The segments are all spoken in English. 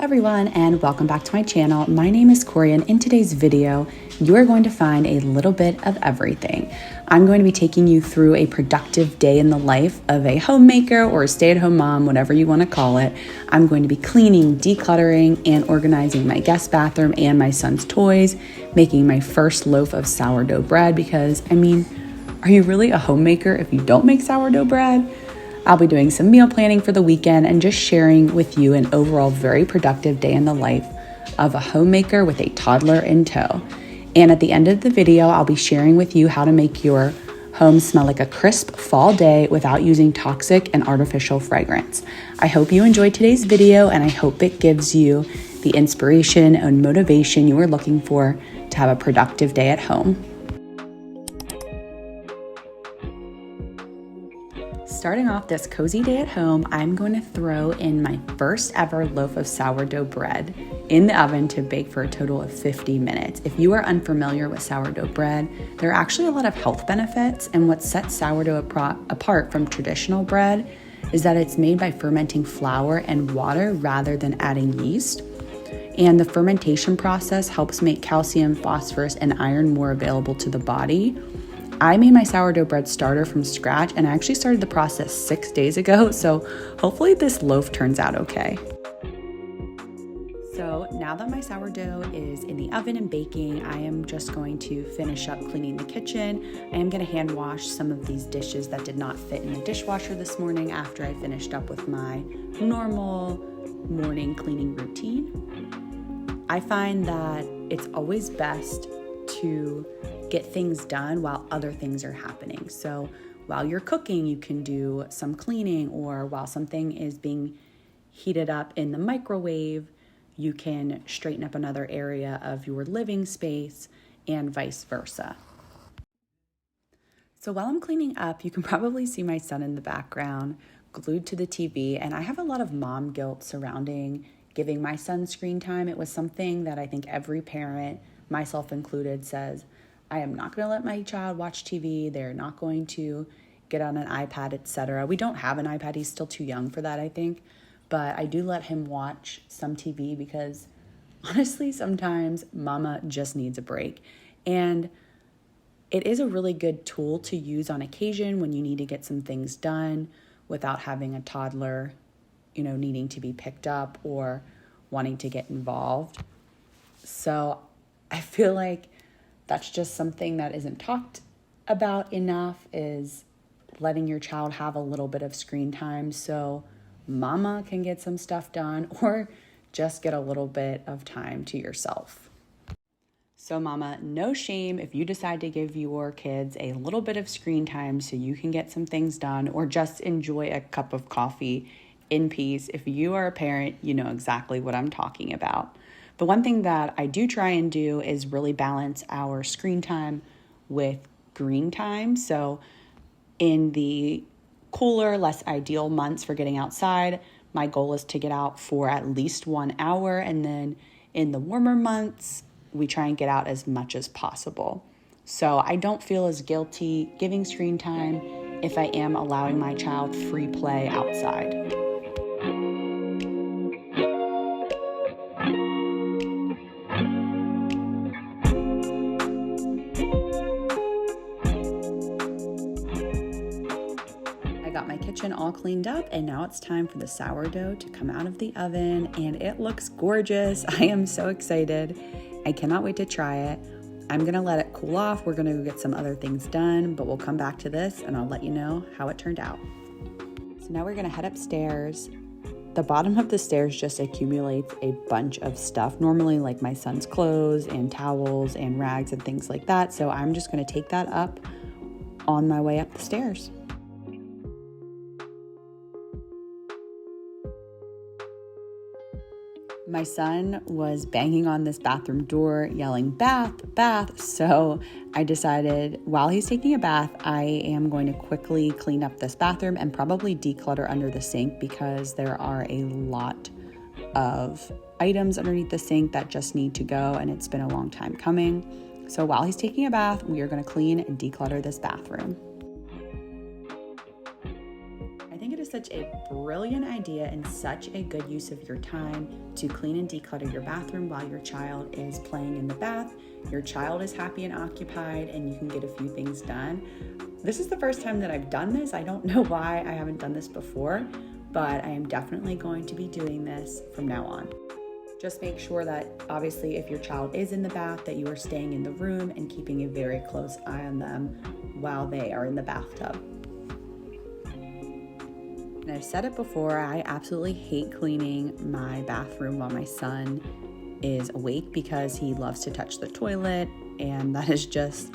everyone, and welcome back to my channel. My name is Corey, and in today's video, you are going to find a little bit of everything. I'm going to be taking you through a productive day in the life of a homemaker or a stay-at-home mom, whatever you want to call it. I'm going to be cleaning, decluttering, and organizing my guest bathroom and my son's toys, making my first loaf of sourdough bread because, are you really a homemaker if you don't make sourdough bread? I'll be doing some meal planning for the weekend and just sharing with you an overall very productive day in the life of a homemaker with a toddler in tow. And at the end of the video, I'll be sharing with you how to make your home smell like a crisp fall day without using toxic and artificial fragrance. I hope you enjoyed today's video, and I hope it gives you the inspiration and motivation you are looking for to have a productive day at home. Starting off this cozy day at home, I'm going to throw in my first ever loaf of sourdough bread in the oven to bake for a total of 50 minutes. If you are unfamiliar with sourdough bread, there are actually a lot of health benefits, and what sets sourdough apart from traditional bread is that it's made by fermenting flour and water rather than adding yeast. And the fermentation process helps make calcium, phosphorus, and iron more available to the body. I made my sourdough bread starter from scratch, and I actually started the process 6 days ago, so hopefully this loaf turns out okay. So now that my sourdough is in the oven and baking, I am just going to finish up cleaning the kitchen. I am going to hand wash some of these dishes that did not fit in the dishwasher this morning after I finished up with my normal morning cleaning routine. I find that it's always best to get things done while other things are happening. So while you're cooking, you can do some cleaning, or while something is being heated up in the microwave, you can straighten up another area of your living space, and vice versa. So while I'm cleaning up, you can probably see my son in the background glued to the TV, and I have a lot of mom guilt surrounding giving my son screen time. It was something that I think every parent, myself included, says, I am not going to let my child watch TV. They're not going to get on an iPad, etc. We don't have an iPad. He's still too young for that, I think. But I do let him watch some TV because honestly, sometimes mama just needs a break. And it is a really good tool to use on occasion when you need to get some things done without having a toddler, needing to be picked up or wanting to get involved. So I feel like that's just something that isn't talked about enough, is letting your child have a little bit of screen time so mama can get some stuff done or just get a little bit of time to yourself. So mama, no shame if you decide to give your kids a little bit of screen time so you can get some things done or just enjoy a cup of coffee in peace. If you are a parent, you know exactly what I'm talking about. The one thing that I do try and do is really balance our screen time with green time. So in the cooler, less ideal months for getting outside, my goal is to get out for at least 1 hour. And then in the warmer months, we try and get out as much as possible. So I don't feel as guilty giving screen time if I am allowing my child free play outside. All cleaned up, and now it's time for the sourdough to come out of the oven, and it looks gorgeous. I am so excited. I cannot wait to try it. I'm gonna let it cool off. We're gonna go get some other things done, but we'll come back to this and I'll let you know how it turned out. So now we're gonna head upstairs. The bottom of the stairs just accumulates a bunch of stuff, normally like my son's clothes and towels and rags and things like that. So I'm just gonna take that up on my way up the stairs. My son was banging on this bathroom door, yelling, bath, bath. So I decided while he's taking a bath, I am going to quickly clean up this bathroom and probably declutter under the sink because there are a lot of items underneath the sink that just need to go, and it's been a long time coming. So while he's taking a bath, we are going to clean and declutter this bathroom. such a brilliant idea and such a good use of your time to clean and declutter your bathroom while your child is playing in the bath. Your child is happy and occupied, and you can get a few things done. This is the first time that I've done this. I don't know why I haven't done this before, but I am definitely going to be doing this from now on. Just make sure that, obviously, if your child is in the bath, that you are staying in the room and keeping a very close eye on them while they are in the bathtub. And I've said it before, I absolutely hate cleaning my bathroom while my son is awake because he loves to touch the toilet, and that is just,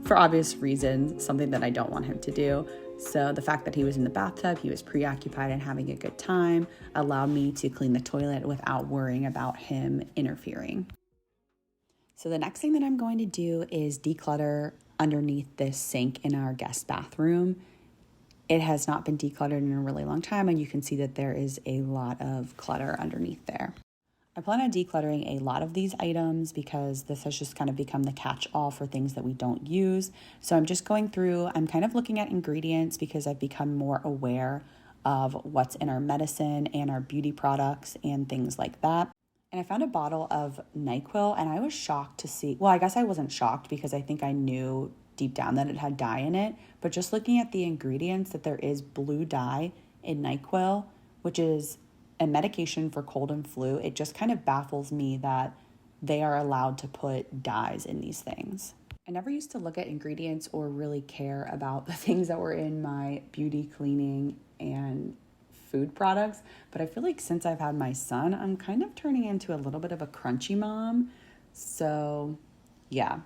for obvious reasons, something that I don't want him to do. So the fact that he was in the bathtub, he was preoccupied and having a good time, allowed me to clean the toilet without worrying about him interfering. So the next thing that I'm going to do is declutter underneath this sink in our guest bathroom. It has not been decluttered in a really long time, and you can see that there is a lot of clutter underneath there. I plan on decluttering a lot of these items because this has just kind of become the catch-all for things that we don't use. So I'm just going through, I'm kind of looking at ingredients because I've become more aware of what's in our medicine and our beauty products and things like that. And I found a bottle of NyQuil, and I was shocked to see, well, I guess I wasn't shocked because I think I knew deep down that it had dye in it, but just looking at the ingredients, that there is blue dye in NyQuil, which is a medication for cold and flu. It just kind of baffles me that they are allowed to put dyes in these things. I never used to look at ingredients or really care about the things that were in my beauty, cleaning, and food products, but I feel like since I've had my son, I'm kind of turning into a little bit of a crunchy mom. So yeah,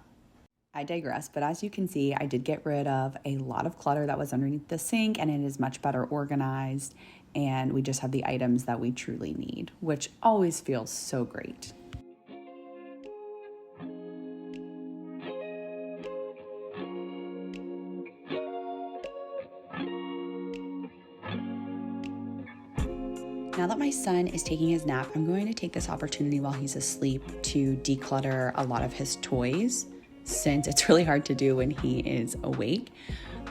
I digress, but as you can see, I did get rid of a lot of clutter that was underneath the sink, and it is much better organized, and we just have the items that we truly need, which always feels so great. Now that my son is taking his nap, I'm going to take this opportunity while he's asleep to declutter a lot of his toys, since it's really hard to do when he is awake.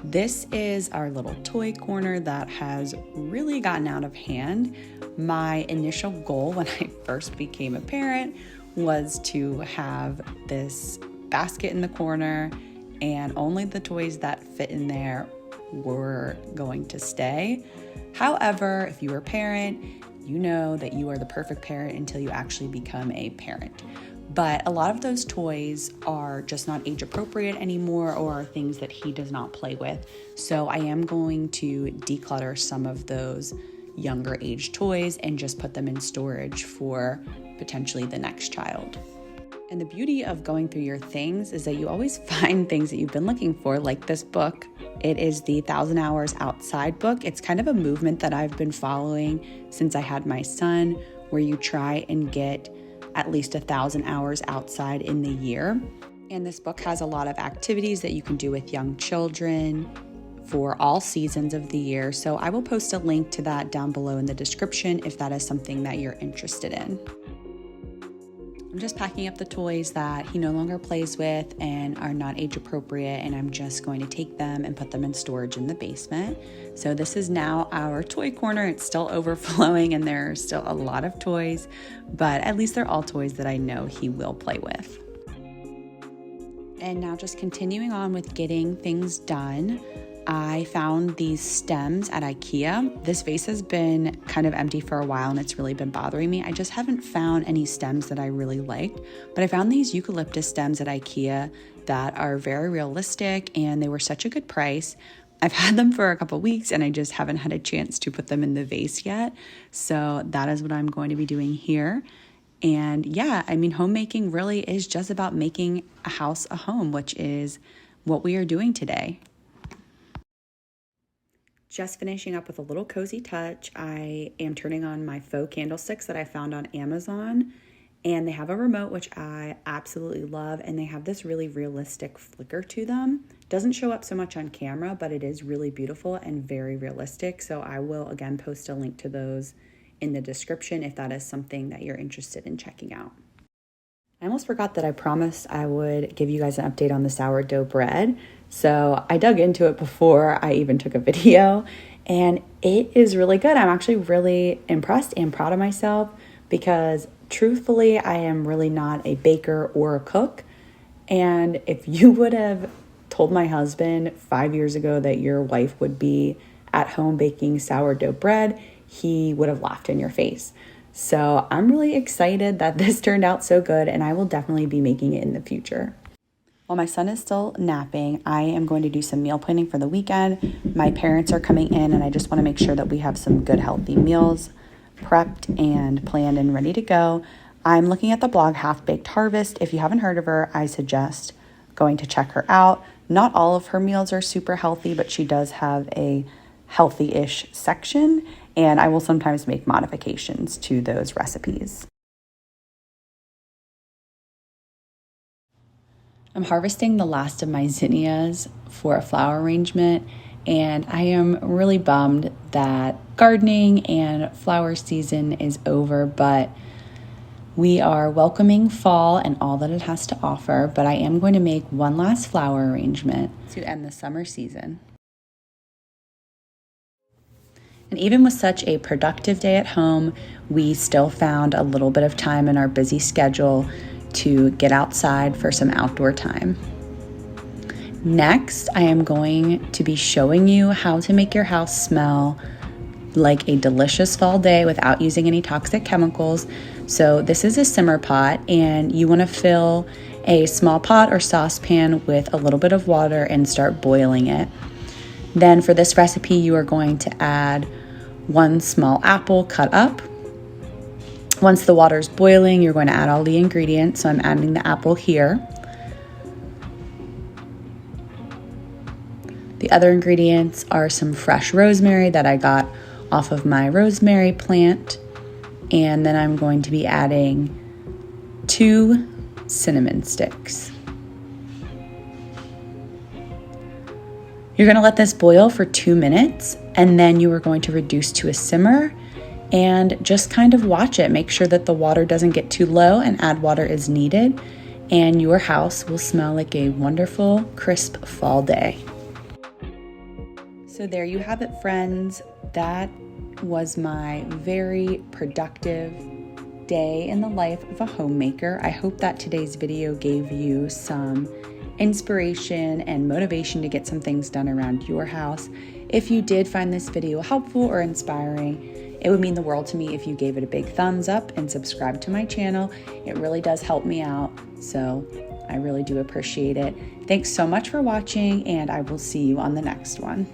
This is our little toy corner that has really gotten out of hand. My initial goal when I first became a parent was to have this basket in the corner, and only the toys that fit in there were going to stay. However, if you're a parent, you know that you are the perfect parent until you actually become a parent. But a lot of those toys are just not age appropriate anymore, or are things that he does not play with. So I am going to declutter some of those younger age toys and just put them in storage for potentially the next child. And the beauty of going through your things is that you always find things that you've been looking for, like this book. It is the 1,000 Hours Outside book. It's kind of a movement that I've been following since I had my son, where you try and get at least 1,000 hours outside in the year. And this book has a lot of activities that you can do with young children for all seasons of the year. So I will post a link to that down below in the description if that is something that you're interested in. I'm just packing up the toys that he no longer plays with and are not age appropriate, and I'm just going to take them and put them in storage in the basement. So this is now our toy corner. It's still overflowing and there are still a lot of toys, but at least they're all toys that I know he will play with. And now just continuing on with getting things done, I found these stems at IKEA. This vase has been kind of empty for a while and it's really been bothering me. I just haven't found any stems that I really liked, but I found these eucalyptus stems at IKEA that are very realistic, and they were such a good price. I've had them for a couple weeks and I just haven't had a chance to put them in the vase yet. So that is what I'm going to be doing here. And yeah, I mean, homemaking really is just about making a house a home, which is what we are doing today. Just finishing up with a little cozy touch, I am turning on my faux candlesticks that I found on Amazon, and they have a remote, which I absolutely love, and they have this really realistic flicker to them. Doesn't show up so much on camera, but it is really beautiful and very realistic. So I will again post a link to those in the description if that is something that you're interested in checking out. I almost forgot that I promised I would give you guys an update on the sourdough bread. So I dug into it before I even took a video, and it is really good. I'm actually really impressed and proud of myself because truthfully, I am really not a baker or a cook. And if you would have told my husband 5 years ago that your wife would be at home baking sourdough bread, he would have laughed in your face. So I'm really excited that this turned out so good, and I will definitely be making it in the future. While my son is still napping, I am going to do some meal planning for the weekend. My parents are coming in, and I just want to make sure that we have some good healthy meals prepped and planned and ready to go. I'm looking at the blog Half Baked Harvest. If you haven't heard of her, I suggest going to check her out. Not all of her meals are super healthy, but she does have a healthy-ish section, and I will sometimes make modifications to those recipes. I'm harvesting the last of my zinnias for a flower arrangement, and I am really bummed that gardening and flower season is over, but we are welcoming fall and all that it has to offer, but I am going to make one last flower arrangement to end the summer season. And even with such a productive day at home, we still found a little bit of time in our busy schedule to get outside for some outdoor time. Next, I am going to be showing you how to make your house smell like a delicious fall day without using any toxic chemicals. So this is a simmer pot, and you want to fill a small pot or saucepan with a little bit of water and start boiling it. Then for this recipe, you are going to add 1 small apple cut up. Once the water is boiling, you're going to add all the ingredients. So I'm adding the apple here. The other ingredients are some fresh rosemary that I got off of my rosemary plant. And then I'm going to be adding 2 cinnamon sticks. You're going to let this boil for 2 minutes, and then you are going to reduce to a simmer and just kind of watch it. Make sure that the water doesn't get too low and add water as needed, and your house will smell like a wonderful, crisp fall day. So there you have it, friends. That was my very productive day in the life of a homemaker. I hope that today's video gave you some inspiration and motivation to get some things done around your house. If you did find this video helpful or inspiring, it would mean the world to me if you gave it a big thumbs up and subscribe to my channel. It really does help me out, so I really do appreciate it. Thanks so much for watching, and I will see you on the next one.